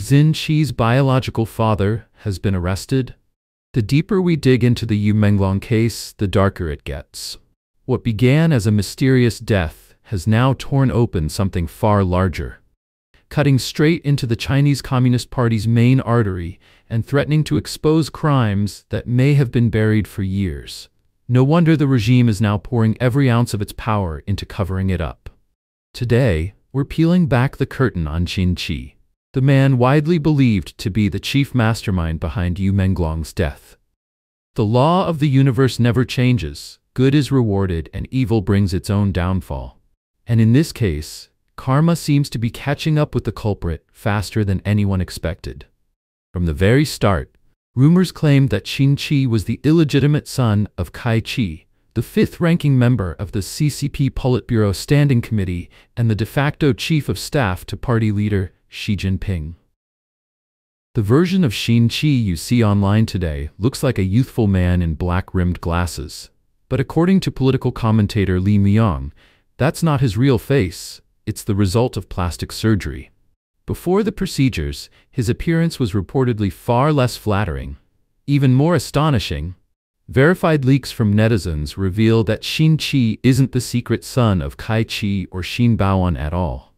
Xin Qi's biological father has been arrested. The deeper we dig into the Yu Menglong case, the darker it gets. What began as a mysterious death has now torn open something far larger, cutting straight into the Chinese Communist Party's main artery and threatening to expose crimes that may have been buried for years. No wonder the regime is now pouring every ounce of its power into covering it up. Today, we're peeling back the curtain on Xin Qi, the man widely believed to be the chief mastermind behind Yu Menglong's death. The law of the universe never changes. Good is rewarded and evil brings its own downfall. And in this case, karma seems to be catching up with the culprit faster than anyone expected. From the very start, rumors claimed that Xin Qi was the illegitimate son of Cai Qi, the fifth-ranking member of the CCP Politburo Standing Committee and the de facto chief of staff to party leader Xi Jinping. The version of Xin Qi you see online today looks like a youthful man in black-rimmed glasses. But according to political commentator Li Peng, that's not his real face. It's the result of plastic surgery. Before the procedures, his appearance was reportedly far less flattering. Even more astonishing, verified leaks from netizens reveal that Xin Qi isn't the secret son of Cai Qi or Xin Baoan at all.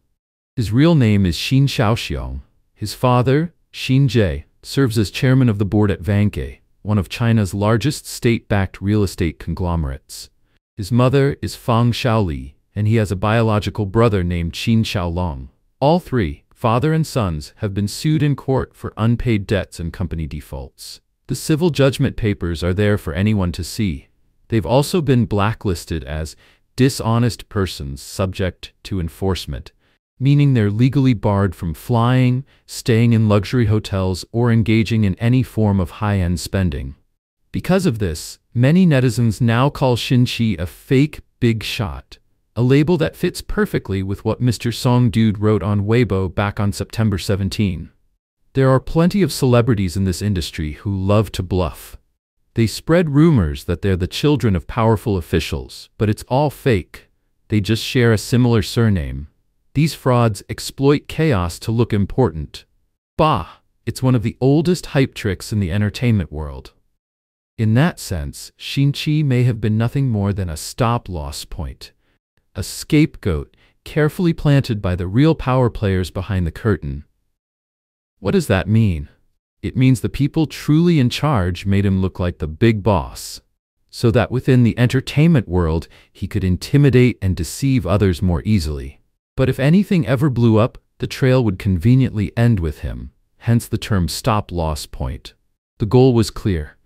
His real name is Xin Xiaoxiong. His father, Xin Qi, serves as chairman of the board at Vanke, one of China's largest state-backed real estate conglomerates. His mother is Fang Xiaoli, and he has a biological brother named Qin Xiaolong. All three, father and sons, have been sued in court for unpaid debts and company defaults. The civil judgment papers are there for anyone to see. They've also been blacklisted as dishonest persons subject to enforcement, meaning they're legally barred from flying, staying in luxury hotels, or engaging in any form of high-end spending. Because of this, many netizens now call Xin Qi a fake big shot, a label that fits perfectly with what Mr. Song Dude wrote on Weibo back on September 17. There are plenty of celebrities in this industry who love to bluff. They spread rumors that they're the children of powerful officials, but it's all fake. They just share a similar surname. These frauds exploit chaos to look important. Bah! It's one of the oldest hype tricks in the entertainment world. In that sense, Xin Qi may have been nothing more than a stop-loss point, a scapegoat carefully planted by the real power players behind the curtain. What does that mean? It means the people truly in charge made him look like the big boss, so that within the entertainment world he could intimidate and deceive others more easily. But if anything ever blew up, the trail would conveniently end with him, hence the term stop-loss point. The goal was clear: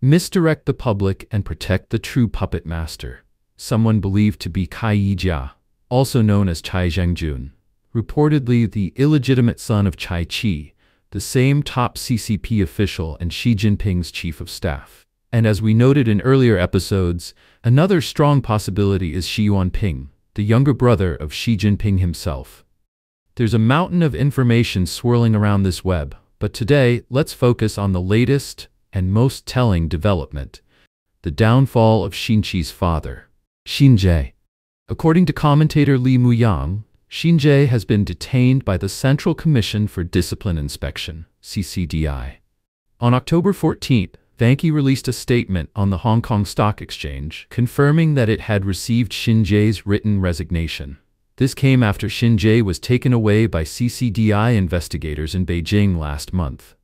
misdirect the public and protect the true puppet master, someone believed to be Cai Qi, also known as Cai Zhengjun, reportedly the illegitimate son of Cai Qi, the same top CCP official and Xi Jinping's chief of staff. And as we noted in earlier episodes, another strong possibility is Xi Jinping, the younger brother of Xi Jinping himself. There's a mountain of information swirling around this web, but today let's focus on the latest and most telling development: the downfall of Xin Qi's father, Xin Qi. According to commentator Li Peng, Xin Qi has been detained by the Central Commission for Discipline Inspection, CCDI. On October 14th, Vanke released a statement on the Hong Kong Stock Exchange, confirming that it had received Xin Qi's written resignation. This came after Xin Qi was taken away by CCDI investigators in Beijing last month.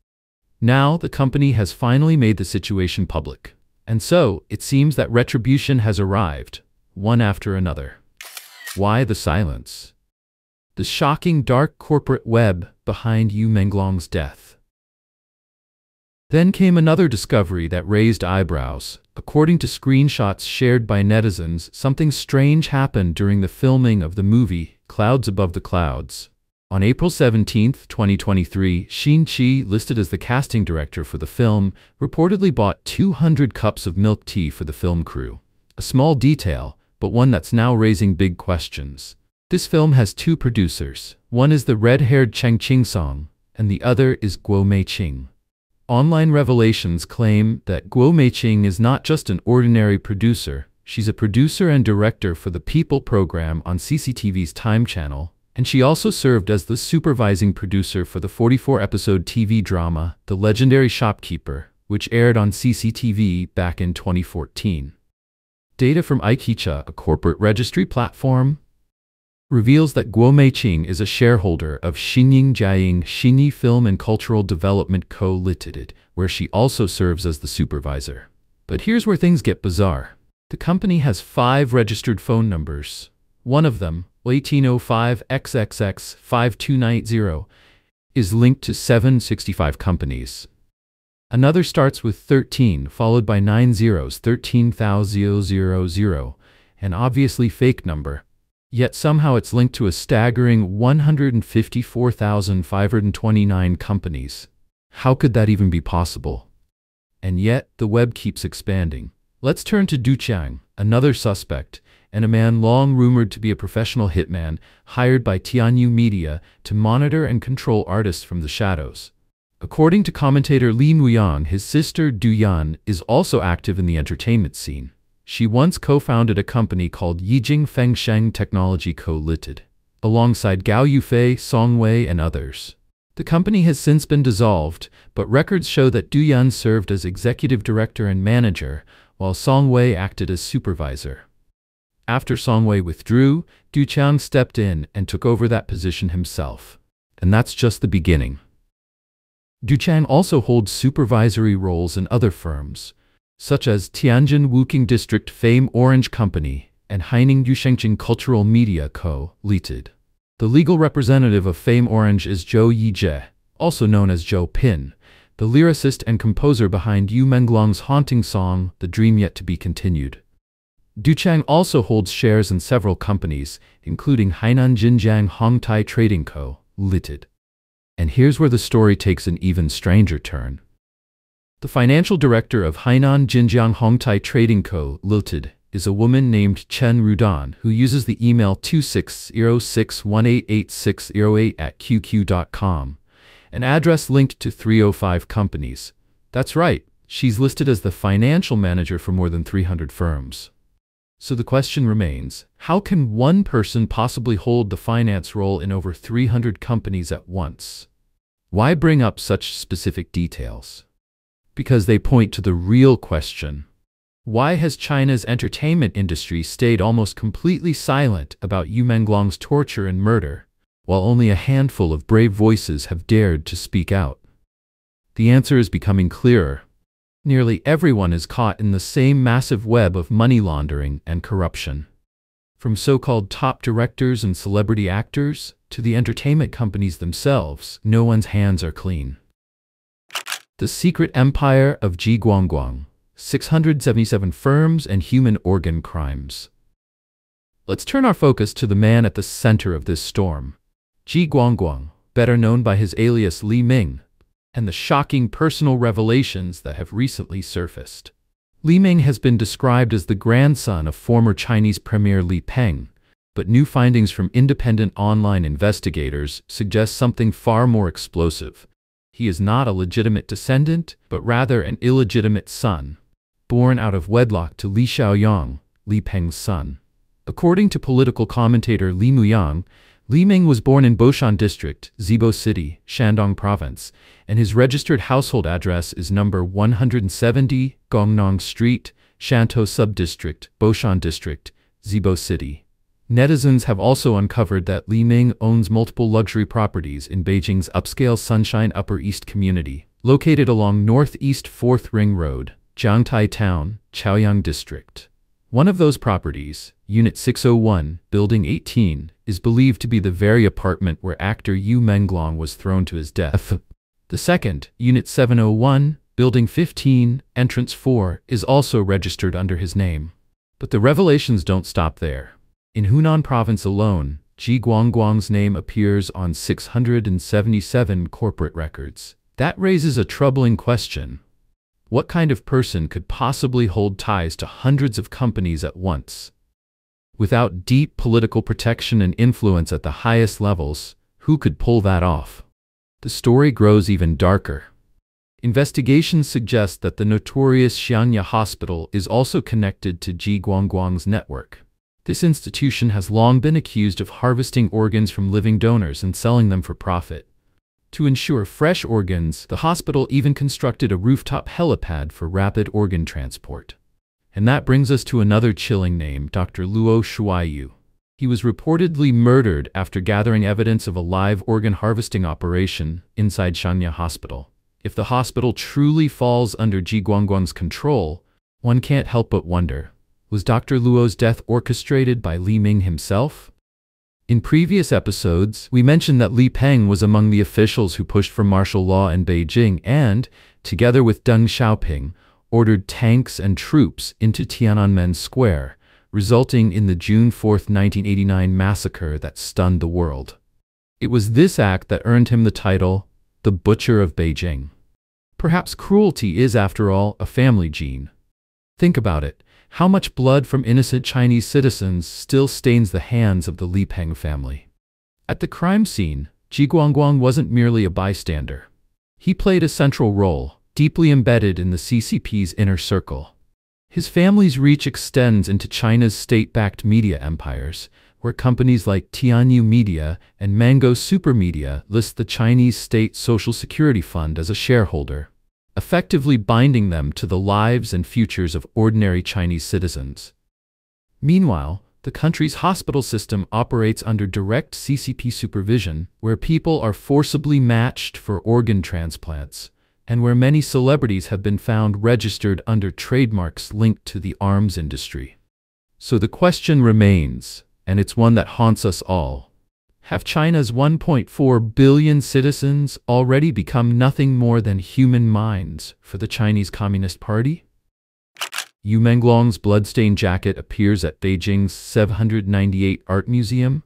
Now, the company has finally made the situation public. And so, it seems that retribution has arrived, one after another. Why the silence? The shocking dark corporate web behind Yu Menglong's death. Then came another discovery that raised eyebrows. According to screenshots shared by netizens, something strange happened during the filming of the movie Clouds Above the Clouds. On April 17, 2023, Xin Qi, listed as the casting director for the film, reportedly bought 200 cups of milk tea for the film crew. A small detail, but one that's now raising big questions. This film has two producers. One is the red-haired Cheng Qingsong, and the other is Guo Meiqing. Online revelations claim that Guo Meiqing is not just an ordinary producer, she's a producer and director for the People program on CCTV's Time channel, And she also served as the supervising producer for the 44-episode TV drama The Legendary Shopkeeper, which aired on CCTV back in 2014. Data from Cai Qi, a corporate registry platform, reveals that Guo Meiqing is a shareholder of Xinyi Jiaying Xinyi Film and Cultural Development Co. Ltd., where she also serves as the supervisor. But here's where things get bizarre. The company has 5 registered phone numbers. One of them, 1805XXX5290, is linked to 765 companies. Another starts with 13, followed by 9 zeros, 13,000, an obviously fake number. Yet somehow it's linked to a staggering 154,529 companies. How could that even be possible? And yet, the web keeps expanding. Let's turn to Du Qiang, another suspect, and a man long rumored to be a professional hitman hired by Tianyu Media to monitor and control artists from the shadows. According to commentator Li Menglong, his sister Du Yan is also active in the entertainment scene. She once co-founded a company called Yijing Fengsheng Technology Co. Ltd., alongside Gao Yufei, Song Wei, and others. The company has since been dissolved, but records show that Du Yan served as executive director and manager, while Song Wei acted as supervisor. After Song Wei withdrew, Du Qiang stepped in and took over that position himself. And that's just the beginning. Du Qiang also holds supervisory roles in other firms, such as Tianjin Wuqing District Fame Orange Company and Haining Yushengqing Cultural Media Co. Ltd. The legal representative of Fame Orange is Zhou Yizhe, also known as Zhou Pin, the lyricist and composer behind Yu Menglong's haunting song, The Dream Yet to Be Continued. Du Qiang also holds shares in several companies, including Hainan Jinjiang Hongtai Trading Co. Ltd. And here's where the story takes an even stranger turn. The financial director of Hainan Jinjiang Hongtai Trading Co. Ltd. is a woman named Chen Rudan, who uses the email 2606188608@qq.com, an address linked to 305 companies. That's right, she's listed as the financial manager for more than 300 firms. So the question remains, how can one person possibly hold the finance role in over 300 companies at once? Why bring up such specific details? Because they point to the real question. Why has China's entertainment industry stayed almost completely silent about Yu Menglong's torture and murder, while only a handful of brave voices have dared to speak out? The answer is becoming clearer. Nearly everyone is caught in the same massive web of money laundering and corruption. From so-called top directors and celebrity actors to the entertainment companies themselves, no one's hands are clean. The Secret Empire of GUANGGUANG, 677 Firms and Human Organ Crimes. Let's turn our focus to the man at the center of this storm, GUANGGUANG, better known by his alias Li Ming, and the shocking personal revelations that have recently surfaced. Li Ming has been described as the grandson of former Chinese Premier Li Peng, but new findings from independent online investigators suggest something far more explosive. He is not a legitimate descendant, but rather an illegitimate son, born out of wedlock to Li Xiaoyang, Li Peng's son. According to political commentator Li Menglong, Li Ming was born in Boshan District, Zibo City, Shandong Province, and his registered household address is number 170, Gongnong Street, Shantou Subdistrict, Boshan District, Zibo City. Netizens have also uncovered that Li Ming owns multiple luxury properties in Beijing's upscale Sunshine Upper East community, located along Northeast 4th Ring Road, Jiangtai Town, Chaoyang District. One of those properties, Unit 601, Building 18, is believed to be the very apartment where actor Yu Menglong was thrown to his death. The second, Unit 701, Building 15, Entrance 4, is also registered under his name. But the revelations don't stop there. In Hunan Province alone, GUANGGUANG's name appears on 677 corporate records. That raises a troubling question. What kind of person could possibly hold ties to hundreds of companies at once? Without deep political protection and influence at the highest levels, who could pull that off? The story grows even darker. Investigations suggest that the notorious Xiangya Hospital is also connected to GUANGGUANG's network. This institution has long been accused of harvesting organs from living donors and selling them for profit. To ensure fresh organs, the hospital even constructed a rooftop helipad for rapid organ transport. And that brings us to another chilling name, Dr. Luo Shuaiyu. He was reportedly murdered after gathering evidence of a live organ harvesting operation inside Xiangya Hospital. If the hospital truly falls under GUANGGUANG's control, one can't help but wonder, was Dr. Luo's death orchestrated by Li Ming himself? In previous episodes, we mentioned that Li Peng was among the officials who pushed for martial law in Beijing and, together with Deng Xiaoping, ordered tanks and troops into Tiananmen Square, resulting in the June 4, 1989 massacre that stunned the world. It was this act that earned him the title, the Butcher of Beijing. Perhaps cruelty is, after all, a family gene. Think about it. How much blood from innocent Chinese citizens still stains the hands of the Li Peng family? At the crime scene, GUANGGUANG wasn't merely a bystander. He played a central role, deeply embedded in the CCP's inner circle. His family's reach extends into China's state-backed media empires, where companies like Tianyu Media and Mango Supermedia list the Chinese State Social Security Fund as a shareholder, effectively binding them to the lives and futures of ordinary Chinese citizens. Meanwhile, the country's hospital system operates under direct CCP supervision, where people are forcibly matched for organ transplants, and where many celebrities have been found registered under trademarks linked to the arms industry. So the question remains, and it's one that haunts us all. Have China's 1.4 billion citizens already become nothing more than human minds for the Chinese Communist Party? Yu Menglong's bloodstained jacket appears at Beijing's 798 Art Museum.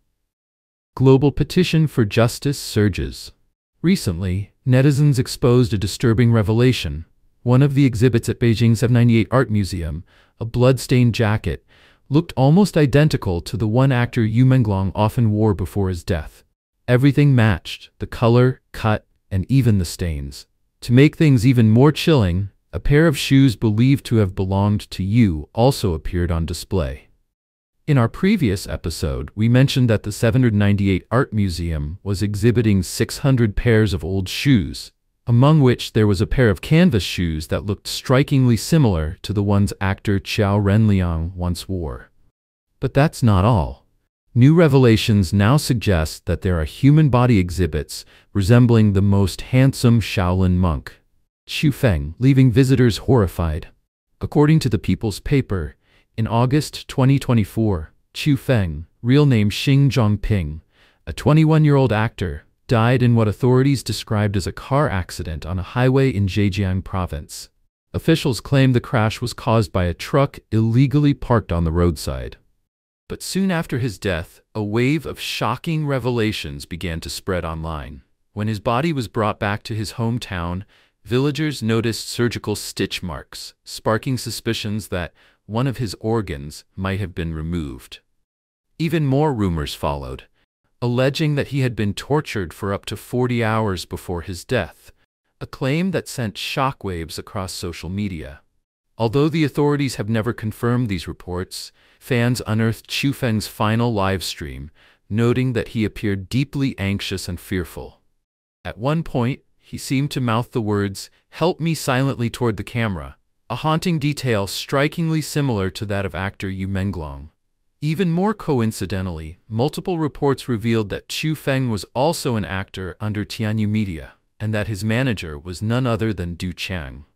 Global petition for justice surges. Recently, netizens exposed a disturbing revelation. One of the exhibits at Beijing's 798 Art Museum, a bloodstained jacket, looked almost identical to the one actor Yu Menglong often wore before his death. Everything matched, the color, cut, and even the stains. To make things even more chilling, a pair of shoes believed to have belonged to Yu also appeared on display. In our previous episode, we mentioned that the 798 Art Museum was exhibiting 600 pairs of old shoes, among which there was a pair of canvas shoes that looked strikingly similar to the ones actor Qiao Renliang once wore. But that's not all. New revelations now suggest that there are human body exhibits resembling the most handsome Shaolin monk, Xu Feng, leaving visitors horrified. According to the People's Paper, in August 2024, Xu Feng, real name Xing Zhongping, a 21-year-old actor, died in what authorities described as a car accident on a highway in Zhejiang province. Officials claim the crash was caused by a truck illegally parked on the roadside. But soon after his death, a wave of shocking revelations began to spread online. When his body was brought back to his hometown, villagers noticed surgical stitch marks, sparking suspicions that one of his organs might have been removed. Even more rumors followed, alleging that he had been tortured for up to 40 hours before his death, a claim that sent shockwaves across social media. Although the authorities have never confirmed these reports, fans unearthed Xu Feng's final live stream, noting that he appeared deeply anxious and fearful. At one point, he seemed to mouth the words, "Help me," silently toward the camera, a haunting detail strikingly similar to that of actor Yu Menglong. Even more coincidentally, multiple reports revealed that Xu Feng was also an actor under Tianyu Media, and that his manager was none other than Du Chang.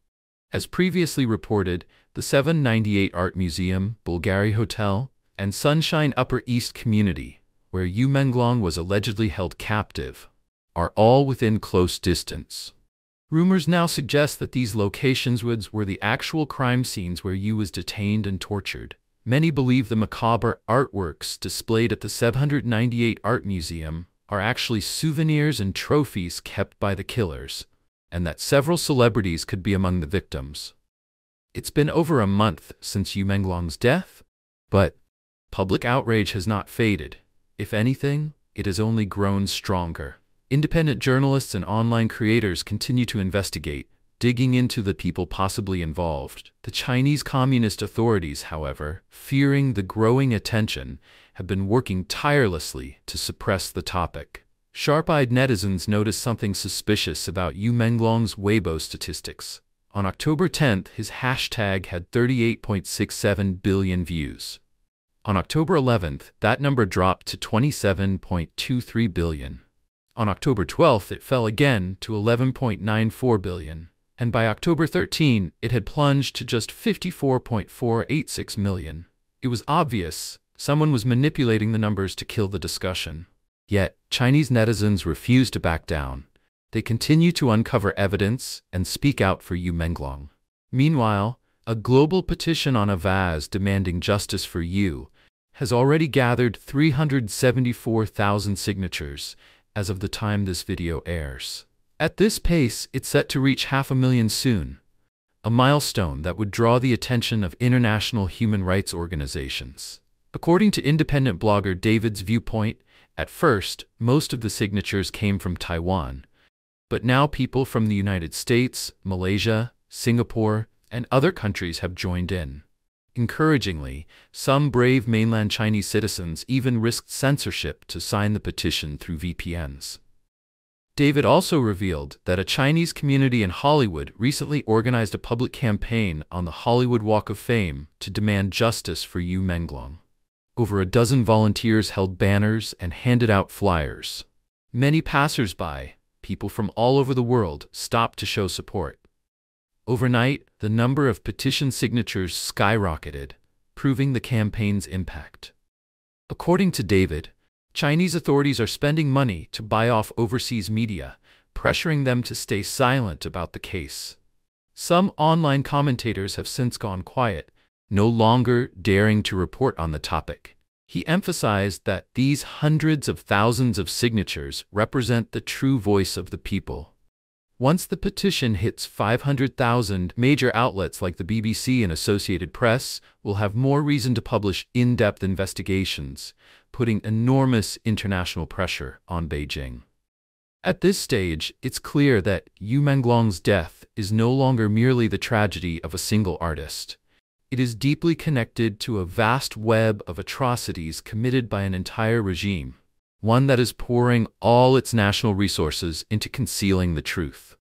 As previously reported, the 798 Art Museum, Bulgari Hotel, and Sunshine Upper East Community, where Yu Menglong was allegedly held captive, are all within close distance. Rumors now suggest that these locations were the actual crime scenes where Yu was detained and tortured. Many believe the macabre artworks displayed at the 798 Art Museum are actually souvenirs and trophies kept by the killers, and that several celebrities could be among the victims. It's been over a month since Yu Menglong's death, but public outrage has not faded. If anything, it has only grown stronger. Independent journalists and online creators continue to investigate, digging into the people possibly involved. The Chinese Communist authorities, however, fearing the growing attention, have been working tirelessly to suppress the topic. Sharp-eyed netizens noticed something suspicious about Yu Menglong's Weibo statistics. On October 10th, his hashtag had 38.67 billion views. On October 11th, that number dropped to 27.23 billion. On October 12th, it fell again to 11.94 billion. And by October 13, it had plunged to just 54.486 million. It was obvious someone was manipulating the numbers to kill the discussion. Yet, Chinese netizens refused to back down. They continue to uncover evidence and speak out for Yu Menglong. Meanwhile, a global petition on a vase demanding justice for Yu has already gathered 374,000 signatures as of the time this video airs. At this pace, it's set to reach 500,000 soon, a milestone that would draw the attention of international human rights organizations. According to independent blogger David's viewpoint, at first, most of the signatures came from Taiwan, but now people from the United States, Malaysia, Singapore, and other countries have joined in. Encouragingly, some brave mainland Chinese citizens even risked censorship to sign the petition through VPNs. David also revealed that a Chinese community in Hollywood recently organized a public campaign on the Hollywood Walk of Fame to demand justice for Yu Menglong. Over a dozen volunteers held banners and handed out flyers. Many passers-by, people from all over the world, stopped to show support. Overnight, the number of petition signatures skyrocketed, proving the campaign's impact. According to David, Chinese authorities are spending money to buy off overseas media, pressuring them to stay silent about the case. Some online commentators have since gone quiet, no longer daring to report on the topic. He emphasized that these hundreds of thousands of signatures represent the true voice of the people. Once the petition hits 500,000, major outlets like the BBC and Associated Press will have more reason to publish in-depth investigations, putting enormous international pressure on Beijing. At this stage, it's clear that Yu Menglong's death is no longer merely the tragedy of a single artist. It is deeply connected to a vast web of atrocities committed by an entire regime, one that is pouring all its national resources into concealing the truth.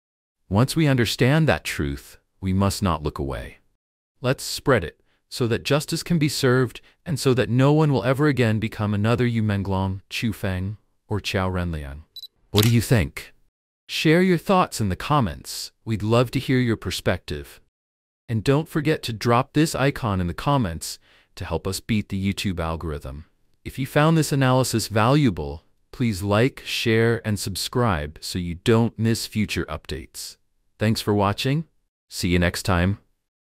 Once we understand that truth, we must not look away. Let's spread it, so that justice can be served and so that no one will ever again become another Yu Menglong, Chu Feng, or Qiao Renliang. What do you think? Share your thoughts in the comments. We'd love to hear your perspective. And don't forget to drop this icon in the comments to help us beat the YouTube algorithm. If you found this analysis valuable, please like, share, and subscribe so you don't miss future updates. Thanks for watching. See you next time.